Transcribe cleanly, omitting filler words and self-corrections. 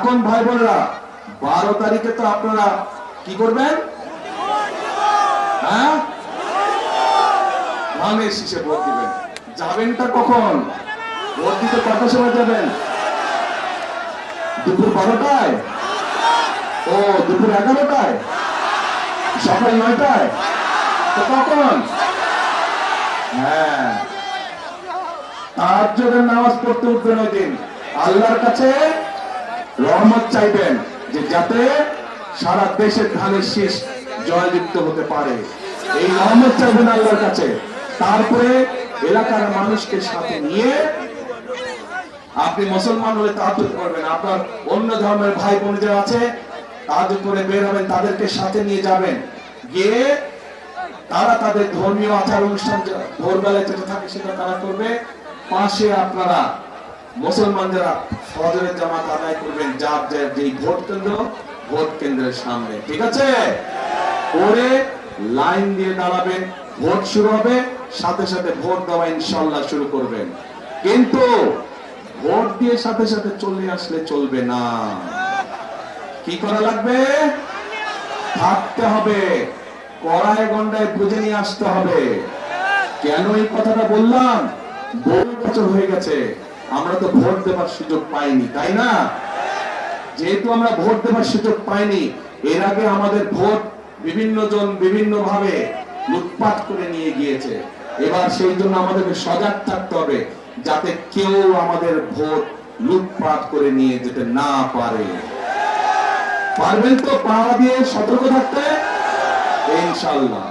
এখন ভাই বোনেরা 12 তারিখে তো আপনারা কি করবেন? হ্যাঁ, ধানের শীষে ভোট দিবেন। যাবেনটা কখন? ভোট দিতে কটার সময় যাবেন? দুপুর 12টায়? ও, দুপুর 11টায়? সকাল 9টায়? তো কখন? হ্যাঁ, তাহাজ্জুদের নামাজ পড়তে উঠবেন ওই দিন। আল্লাহর কাছে রহমত চাইবেন যে যাতে সারা দেশের ধানের শীষ জয়যুক্ত হতে পারে, এই রহমত চাইবেন আল্লাহর কাছে। তারপরে এলাকার মানুষকে সাথে নিয়ে আপনি মুসলমান হলে তাহাজ্জুদ করবেন, আপনার অন্য ধর্মের ভাই বোন যারা আছে তাহাজ্জুদ করে বের হবেন, তাদেরকে সাথে নিয়ে যাবেন, গিয়ে তারা তাদের ধর্মীয় আচার অনুষ্ঠান ভোরবেলায় যেটা থাকে সেটা তারা করবে। পাশে আপনারা মুসলমান যারা ফজরের জামাত আদায় করবেন, যার যার যেই ভোট কেন্দ্র, ভোট কেন্দ্রের সামনে, ঠিক আছে? পরে লাইন দিয়ে দাঁড়াবেন, ভোট শুরু হবে, সাথে সাথে ভোট দেওয়া ইনশাআল্লাহ শুরু করবেন। কিন্তু ভোট দিয়ে সাথে সাথে চলে আসলে চলবে না। কি করা লাগবে? থাকতে হবে, কড়ায় গন্ডায় বুঝে নিয়ে আসতে হবে। কেন এই কথাটা বললাম? বহু বছর হয়ে গেছে আমরা তো ভোট দেবার সুযোগ পাইনি, তাই না? যেহেতু আমরা ভোট দেবার সুযোগ পাইনি, এর আগে আমাদের ভোট বিভিন্ন জন বিভিন্ন ভাবে লুটপাট করে নিয়ে গিয়েছে। এবার সেই জন্য আমাদেরকে সজাগ থাকতে হবে যাতে কেউ আমাদের ভোট লুটপাট করে নিয়ে যেতে না পারে। পারবেন তো পাহারা দিয়ে সতর্ক থাকতে? ইনশাআল্লাহ।